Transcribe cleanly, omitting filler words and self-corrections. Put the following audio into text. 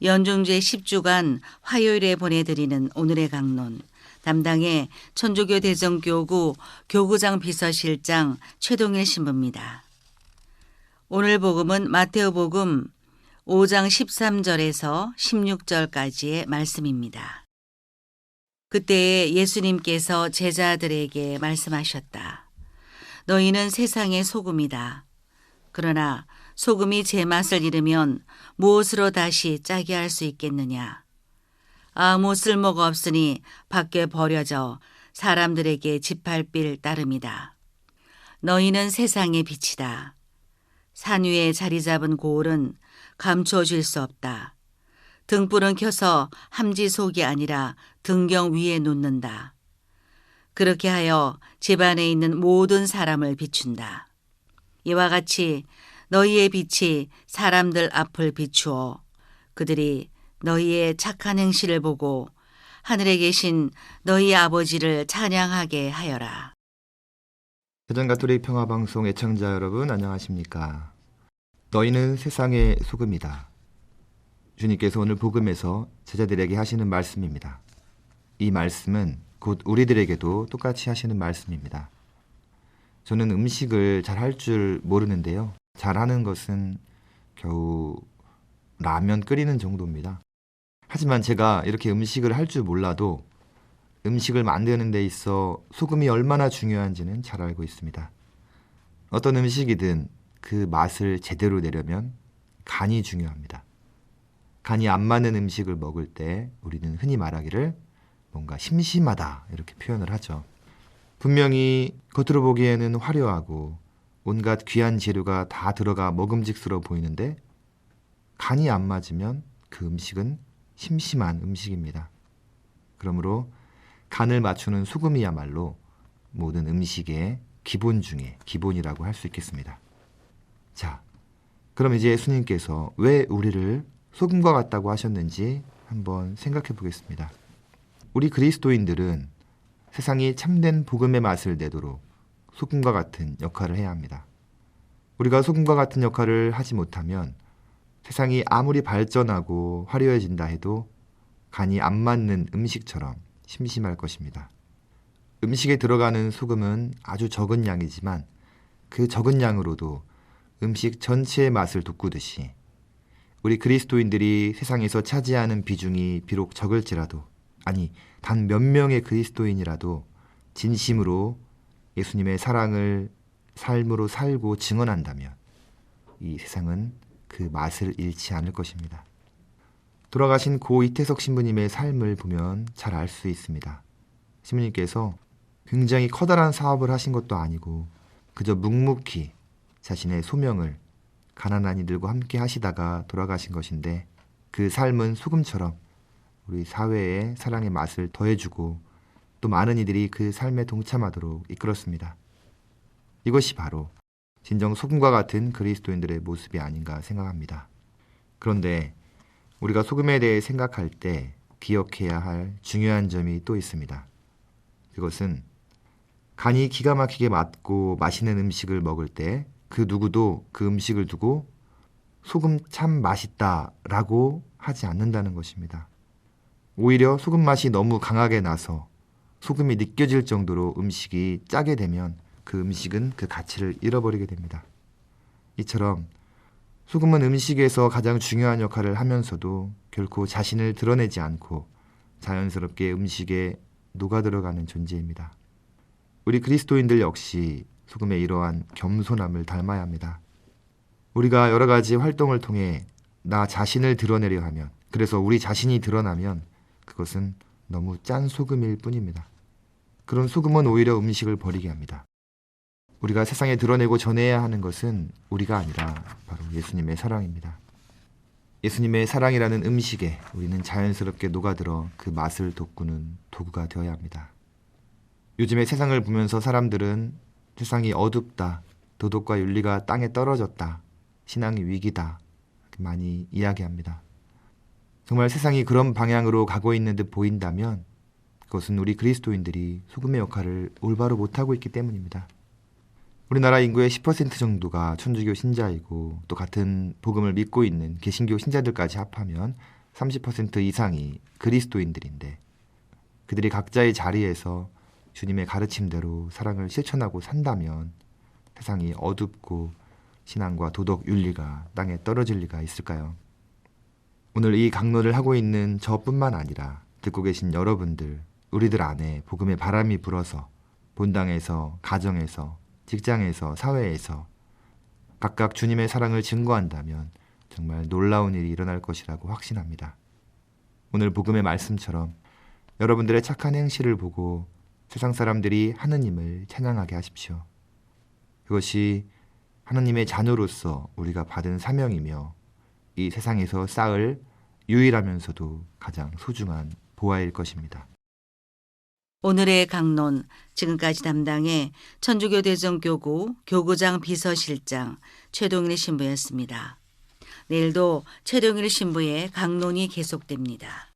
연중제 10주간 화요일에 보내드리는 오늘의 강론, 담당의 천주교 대전교구 교구장 비서실장 최동일 신부입니다. 오늘 복음은 마테오 복음 5장 13절에서 16절까지의 말씀입니다. 그때 예수님께서 제자들에게 말씀하셨다. 너희는 세상의 소금이다. 그러나 소금이 제맛을 잃으면 무엇으로 다시 짜게 할 수 있겠느냐. 아무 쓸모가 없으니 밖에 버려져 사람들에게 짓밟힐 따름이다. 너희는 세상의 빛이다. 산 위에 자리 잡은 고을은 감춰질 수 없다. 등불은 켜서 함지 속이 아니라 등경 위에 놓는다. 그렇게 하여 집 안에 있는 모든 사람을 비춘다. 이와 같이 너희의 빛이 사람들 앞을 비추어 그들이 너희의 착한 행실을 보고 하늘에 계신 너희 아버지를 찬양하게 하여라. 대전가톨릭 평화방송 애청자 여러분 안녕하십니까? 너희는 세상의 소금이다. 주님께서 오늘 복음에서 제자들에게 하시는 말씀입니다. 이 말씀은 곧 우리들에게도 똑같이 하시는 말씀입니다. 저는 음식을 잘 할 줄 모르는데요. 잘하는 것은 겨우 라면 끓이는 정도입니다. 하지만 제가 이렇게 음식을 할 줄 몰라도 음식을 만드는 데 있어 소금이 얼마나 중요한지는 잘 알고 있습니다. 어떤 음식이든 그 맛을 제대로 내려면 간이 중요합니다. 간이 안 맞는 음식을 먹을 때 우리는 흔히 말하기를 뭔가 심심하다 이렇게 표현을 하죠. 분명히 겉으로 보기에는 화려하고 온갖 귀한 재료가 다 들어가 먹음직스러워 보이는데 간이 안 맞으면 그 음식은 심심한 음식입니다. 그러므로 간을 맞추는 소금이야말로 모든 음식의 기본 중에 기본이라고 할 수 있겠습니다. 자, 그럼 이제 예수님께서 왜 우리를 소금과 같다고 하셨는지 한번 생각해 보겠습니다. 우리 그리스도인들은 세상이 참된 복음의 맛을 내도록 소금과 같은 역할을 해야 합니다. 우리가 소금과 같은 역할을 하지 못하면 세상이 아무리 발전하고 화려해진다 해도 간이 안 맞는 음식처럼 심심할 것입니다. 음식에 들어가는 소금은 아주 적은 양이지만 그 적은 양으로도 음식 전체의 맛을 돋구듯이 우리 그리스도인들이 세상에서 차지하는 비중이 비록 적을지라도 아니 단 몇 명의 그리스도인이라도 진심으로 예수님의 사랑을 삶으로 살고 증언한다면 이 세상은 그 맛을 잃지 않을 것입니다. 돌아가신 고 이태석 신부님의 삶을 보면 잘 알 수 있습니다. 신부님께서 굉장히 커다란 사업을 하신 것도 아니고 그저 묵묵히 자신의 소명을 가난한 이들과 함께 하시다가 돌아가신 것인데 그 삶은 소금처럼 우리 사회에 사랑의 맛을 더해주고 또 많은 이들이 그 삶에 동참하도록 이끌었습니다. 이것이 바로 진정 소금과 같은 그리스도인들의 모습이 아닌가 생각합니다. 그런데 우리가 소금에 대해 생각할 때 기억해야 할 중요한 점이 또 있습니다. 그것은 간이 기가 막히게 맞고 맛있는 음식을 먹을 때 그 누구도 그 음식을 두고 소금 참 맛있다라고 하지 않는다는 것입니다. 오히려 소금 맛이 너무 강하게 나서 소금이 느껴질 정도로 음식이 짜게 되면 그 음식은 그 가치를 잃어버리게 됩니다. 이처럼 소금은 음식에서 가장 중요한 역할을 하면서도 결코 자신을 드러내지 않고 자연스럽게 음식에 녹아들어가는 존재입니다. 우리 그리스도인들 역시 소금의 이러한 겸손함을 닮아야 합니다. 우리가 여러 가지 활동을 통해 나 자신을 드러내려 하면, 그래서 우리 자신이 드러나면 그것은 너무 짠 소금일 뿐입니다. 그런 소금은 오히려 음식을 버리게 합니다. 우리가 세상에 드러내고 전해야 하는 것은 우리가 아니라 바로 예수님의 사랑입니다. 예수님의 사랑이라는 음식에 우리는 자연스럽게 녹아들어 그 맛을 돋구는 도구가 되어야 합니다. 요즘의 세상을 보면서 사람들은 세상이 어둡다, 도덕과 윤리가 땅에 떨어졌다, 신앙이 위기다 많이 이야기합니다. 정말 세상이 그런 방향으로 가고 있는 듯 보인다면 그것은 우리 그리스도인들이 소금의 역할을 올바로 못하고 있기 때문입니다. 우리나라 인구의 10% 정도가 천주교 신자이고 또 같은 복음을 믿고 있는 개신교 신자들까지 합하면 30% 이상이 그리스도인들인데 그들이 각자의 자리에서 주님의 가르침대로 사랑을 실천하고 산다면 세상이 어둡고 신앙과 도덕 윤리가 땅에 떨어질 리가 있을까요? 오늘 이 강론을 하고 있는 저뿐만 아니라 듣고 계신 여러분들, 우리들 안에 복음의 바람이 불어서 본당에서, 가정에서, 직장에서, 사회에서 각각 주님의 사랑을 증거한다면 정말 놀라운 일이 일어날 것이라고 확신합니다. 오늘 복음의 말씀처럼 여러분들의 착한 행실을 보고 세상 사람들이 하느님을 찬양하게 하십시오. 그것이 하느님의 자녀로서 우리가 받은 사명이며 이 세상에서 쌓을 유일하면서도 가장 소중한 보화일 것입니다. 오늘의 강론, 지금까지 담당의 천주교 대전교구 교구장 비서실장 최동일 신부였습니다. 내일도 최동일 신부의 강론이 계속됩니다.